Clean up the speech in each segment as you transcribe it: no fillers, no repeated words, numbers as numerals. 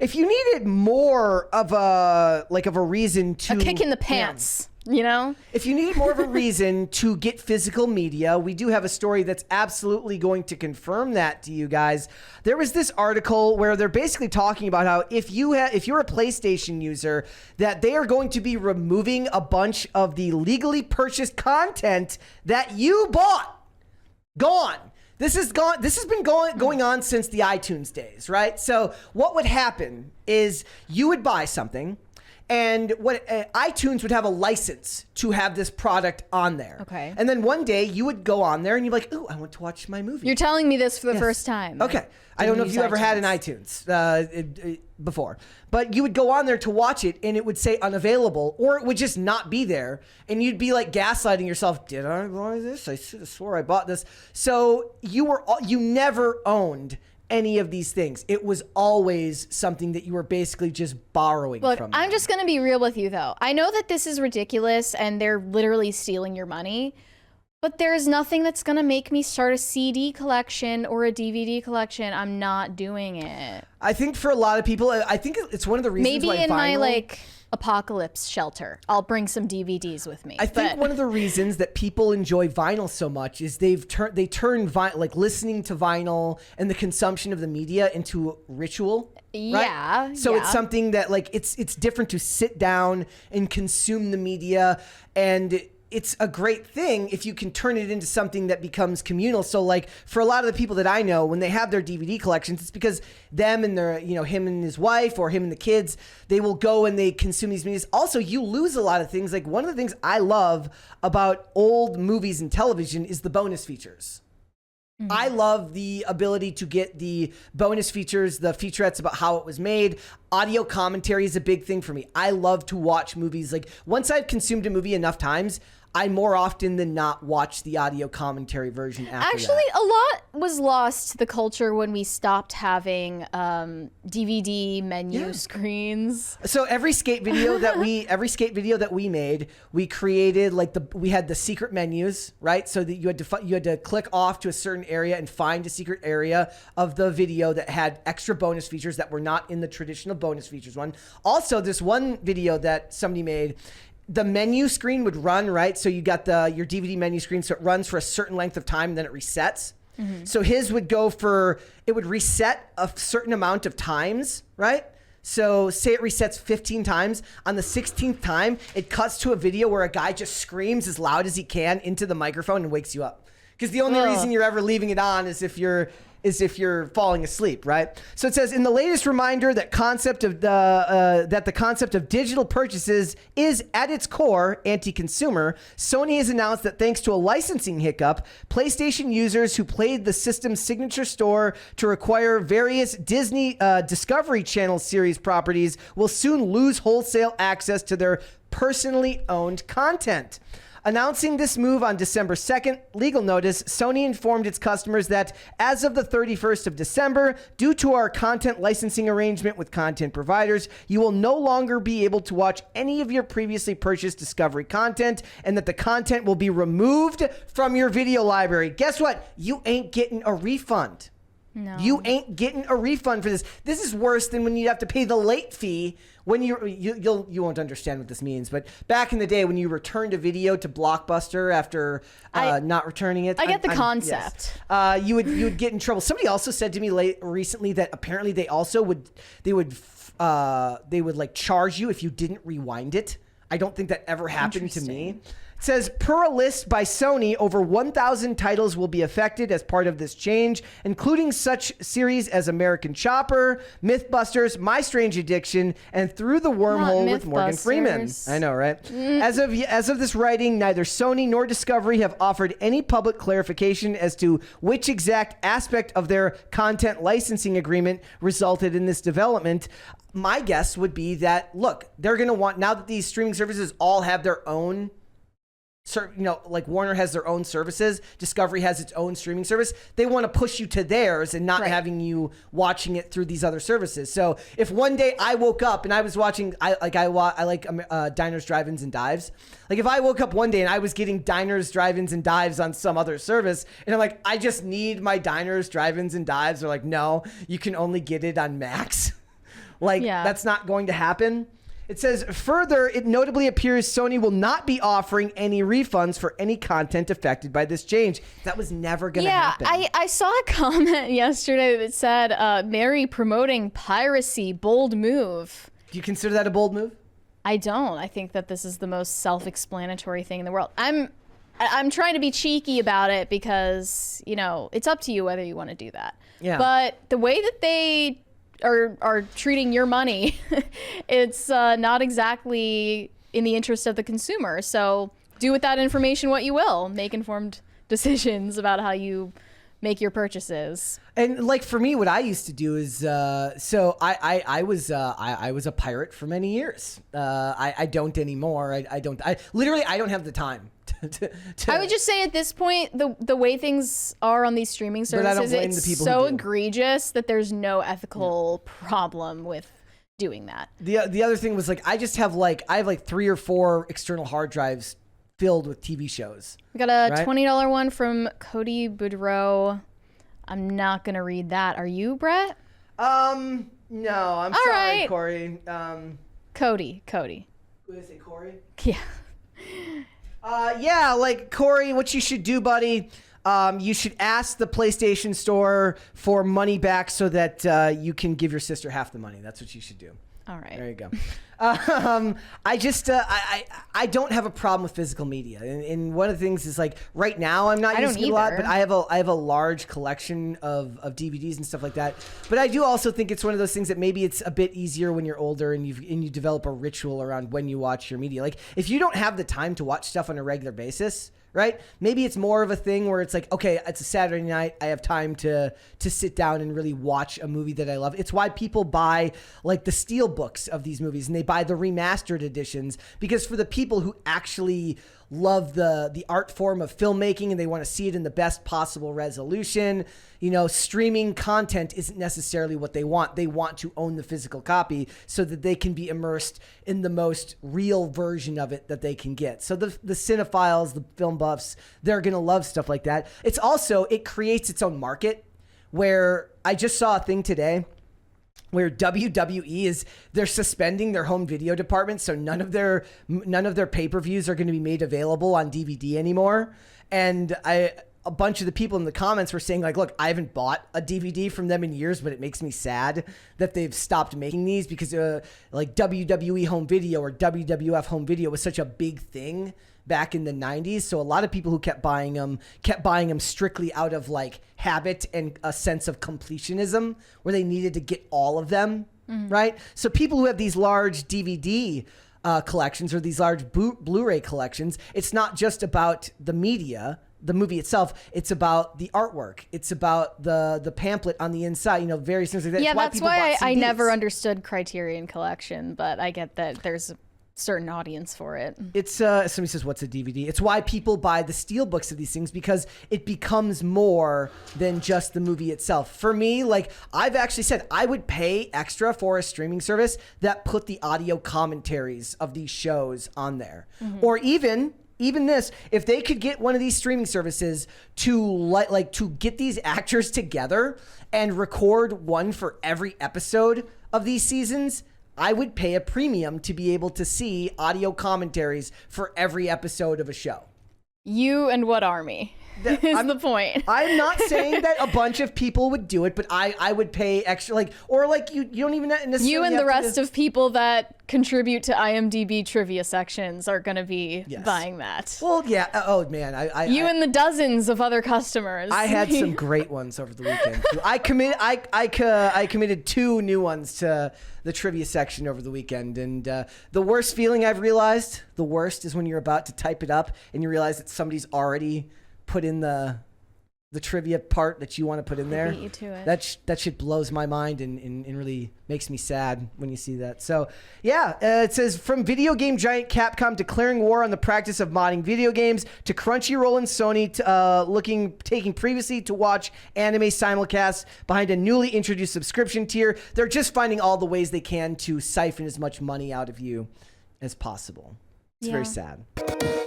If you needed more of a reason to A kick in the pants, you know? If you need more of a reason to get physical media, we do have a story that's absolutely going to confirm that to you guys. There was this article where they're basically talking about how if you're a PlayStation user, that they are going to be removing a bunch of the legally purchased content that you bought. Gone. This has been going on since the iTunes days, right? So what would happen is you would buy something, and what iTunes would have a license to have this product on there. Okay. And then one day you would go on there and you're like, "Ooh, I want to watch my movie." You're telling me this for the first time. Okay. I don't know if you ever had an iTunes before, but you would go on there to watch it and it would say unavailable, or it would just not be there. And you'd be like gaslighting yourself. Did I buy this? I swore I bought this. So you never owned any of these things. It was always something that you were basically just borrowing Look, from. I'm just going to be real with you, though. I know that this is ridiculous and they're literally stealing your money, but there's nothing that's going to make me start a CD collection or a DVD collection. I'm not doing it. I think for a lot of people, I think it's one of the reasons Maybe why in my vinyl- apocalypse shelter, I'll bring some DVDs with me. I think one of the reasons that people enjoy vinyl so much is they turn listening to vinyl and the consumption of the media into ritual. Right? Yeah. So it's something that it's different to sit down and consume the media, and it's a great thing if you can turn it into something that becomes communal. So for a lot of the people that I know, when they have their DVD collections, it's because them and their, him and his wife or him and the kids, they will go and they consume these medias. Also, you lose a lot of things. Like one of the things I love about old movies and television is the bonus features. Mm-hmm. I love the ability to get the bonus features, the featurettes about how it was made. Audio commentary is a big thing for me. I love to watch movies. Like once I've consumed a movie enough times, I more often than not watch the audio commentary version after Actually, that. a lot was lost to the culture when we stopped having DVD menu screens. So every skate video that we made, we created we had the secret menus, right? So that you had to click off to a certain area and find a secret area of the video that had extra bonus features that were not in the traditional bonus features one. Also, this one video that somebody made, the menu screen would run, right? So you got your DVD menu screen, so it runs for a certain length of time and then it resets. Mm-hmm. So his would it would reset a certain amount of times, right? So say it resets 15 times. On the 16th time, it cuts to a video where a guy just screams as loud as he can into the microphone and wakes you up. Because the only reason you're ever leaving it on is if you're falling asleep, right? So it says, in the latest reminder that the concept of digital purchases is at its core anti-consumer, Sony has announced that thanks to a licensing hiccup, PlayStation users who played the system's signature store to acquire various Disney Discovery Channel series properties will soon lose wholesale access to their personally owned content. Announcing this move on December 2nd, legal notice, Sony informed its customers that as of the 31st of December, due to our content licensing arrangement with content providers, you will no longer be able to watch any of your previously purchased Discovery content, and that the content will be removed from your video library. Guess what? You ain't getting a refund. No. You ain't getting a refund for this. This is worse than when you have to pay the late fee when you won't understand what this means. But back in the day when you returned a video to Blockbuster after not returning it, I get the concept. Yes. You would get in trouble. Somebody also said to me recently that apparently they would charge you if you didn't rewind it. I don't think that ever happened to me. It says, per a list by Sony, over 1,000 titles will be affected as part of this change, including such series as American Chopper, Mythbusters, My Strange Addiction, and Through the Wormhole with Morgan Freeman. I know, right? As of this writing, neither Sony nor Discovery have offered any public clarification as to which exact aspect of their content licensing agreement resulted in this development. My guess would be that, look, they're going to want, now that these streaming services all have their own, like Warner has their own services, Discovery has its own streaming service, they want to push you to theirs and not having you watching it through these other services. So if one day I woke up and I was watching, I like Diners, Drive-Ins, and Dives. Like if I woke up one day and I was getting Diners, Drive-Ins, and Dives on some other service, and I'm like, I just need my Diners, Drive-Ins, and Dives, they're like, no, you can only get it on Max. Like, Yeah. that's not going to happen. It says, further, it notably appears Sony will not be offering any refunds for any content affected by this change. That was never going to happen. I saw a comment yesterday that said, Mary promoting piracy, bold move. Do you consider that a bold move? I don't. I think that this is the most self-explanatory thing in the world. I'm trying to be cheeky about it because, you know, it's up to you whether you want to do that. Yeah. But the way that they are treating your money, it's not exactly in the interest of the consumer. So do with that information what you will. Make informed decisions about how you make your purchases. And like for me, what I used to do is, so I was a pirate for many years. I don't anymore. I don't have the time to I would just say at this point, the way things are on these streaming But I don't services, blame the it's people so who do. egregious that there's no ethical problem with doing that. The other thing was like, I have 3 or 4 external hard drives filled with TV shows. We got a Right. $20 one from Cody Boudreau. I'm not gonna read that. Are you, Brett? No, I'm All sorry, right. Corey. Cody. What did I say, Corey? Yeah. Yeah, like Corey, what you should do, buddy, you should ask the PlayStation Store for money back so that you can give your sister half the money. That's what you should do. All right. There you go. I just I don't have a problem with physical media, and one of the things is like right now I'm not I using don't it a lot, either. but I have a large collection of DVDs and stuff like that. But I do also think it's one of those things that maybe it's a bit easier when you're older and you develop a ritual around when you watch your media. Like if you don't have the time to watch stuff on a regular basis, right? Maybe it's more of a thing where it's like, okay, it's a Saturday night. I have time to sit down and really watch a movie that I love. It's why people buy like the steel books of these movies and they buy the remastered editions, because for the people who actually love the art form of filmmaking and they want to see it in the best possible resolution, you know, streaming content isn't necessarily what they want. They want to own the physical copy so that they can be immersed in the most real version of it that they can get. So the cinephiles, the film buffs, they're going to love stuff like that. It's also, it creates its own market where I just saw a thing today where WWE they're suspending their home video department, so none of their pay-per-views are going to be made available on DVD anymore. And a bunch of the people in the comments were saying like, look, I haven't bought a DVD from them in years, but it makes me sad that they've stopped making these because like WWE home video or WWF home video was such a big thing back in the 90s. So a lot of people who kept buying them strictly out of like habit and a sense of completionism where they needed to get all of them, right? So people who have these large DVD collections or these large Blu-ray collections, it's not just about the media, the movie itself, it's about the artwork. It's about the pamphlet on the inside, you know, various things like that. Yeah, It's that's people why bought I CDs. never understood Criterion Collection, but I get that there's a certain audience for it. It's somebody says, what's a DVD? It's why people buy the steel books of these things, because it becomes more than just the movie itself. For me, like I've actually said, I would pay extra for a streaming service that put the audio commentaries of these shows on there. Or even this, if they could get one of these streaming services to get these actors together and record one for every episode of these seasons, I would pay a premium to be able to see audio commentaries for every episode of a show. You and what army is the point. I'm not saying that a bunch of people would do it, but I would pay extra, like, or like you don't even necessarily You and have the rest to, of people that contribute to IMDb trivia sections are going to be Yes. buying that. Well, yeah. Oh man, You and the dozens of other customers. I had some great ones over the weekend. I committed 2 new ones to the trivia section over the weekend, and the worst feeling I've realized, the worst is when you're about to type it up and you realize that somebody's already put in the trivia part that you want to put in there. beat you to it. That shit blows my mind and really makes me sad when you see that. So yeah, it says, from video game giant Capcom declaring war on the practice of modding video games to Crunchyroll and Sony taking previously to watch anime simulcasts behind a newly introduced subscription tier. They're just finding all the ways they can to siphon as much money out of you as possible. It's very sad.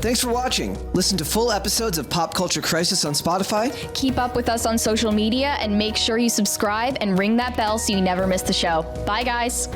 Thanks for watching. Listen to full episodes of Pop Culture Crisis on Spotify. Keep up with us on social media and make sure you subscribe and ring that bell so you never miss the show. Bye, guys.